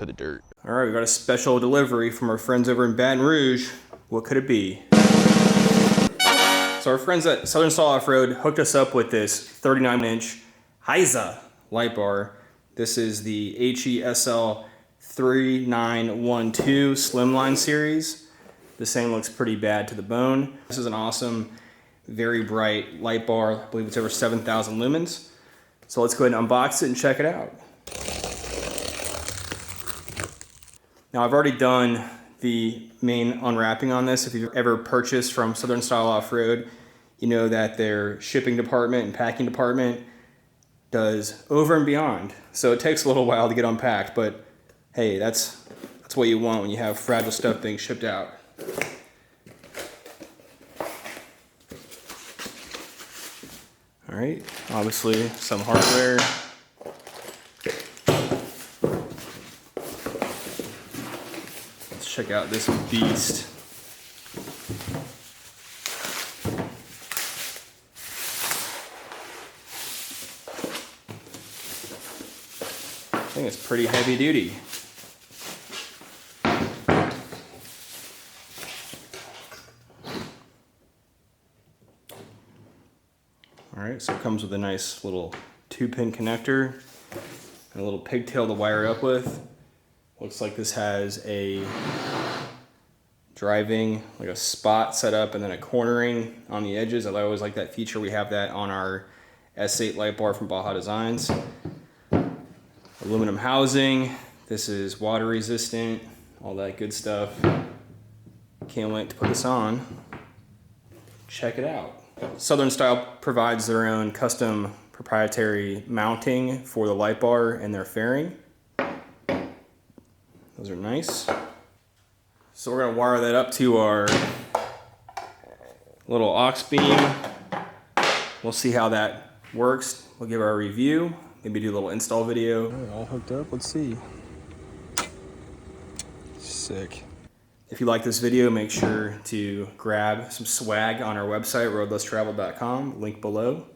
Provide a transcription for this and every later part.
the dirt. All right, we got a special delivery from our friends over in Baton Rouge. What could it be? So our friends at Southern Style Offroad hooked us up with this 39-inch Heise light bar. This is the HESL 3912 Slimline series. This thing looks pretty bad to the bone. This is an awesome, very bright light bar. I believe it's over 7,000 lumens. So let's go ahead and unbox it and check it out. Now I've already done the main unwrapping on this. If you've ever purchased from Southern Style Offroad, you know that their shipping department and packing department does over and beyond. So it takes a little while to get unpacked, but hey, that's what you want when you have fragile stuff being shipped out. All right, obviously some hardware. Let's check out this beast. I think it's pretty heavy duty. All right, so it comes with a nice little 2-pin connector and a little pigtail to wire it up with. Looks like this has a driving, like a spot set up and then a cornering on the edges. I always like that feature. We have that on our S8 light bar from Baja Designs. Aluminum housing. This is water resistant, all that good stuff. Can't wait to put this on. Check it out. Southern Style provides their own custom proprietary mounting for the light bar and their fairing. Those are nice. So we're gonna wire that up to our little aux beam. We'll see how that works. We'll give our review, maybe do a little install video. All right, all hooked up, let's see. Sick. If you like this video, make sure to grab some swag on our website, roadlesstravel.com, link below.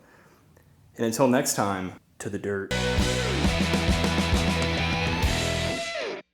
And until next time, to the dirt.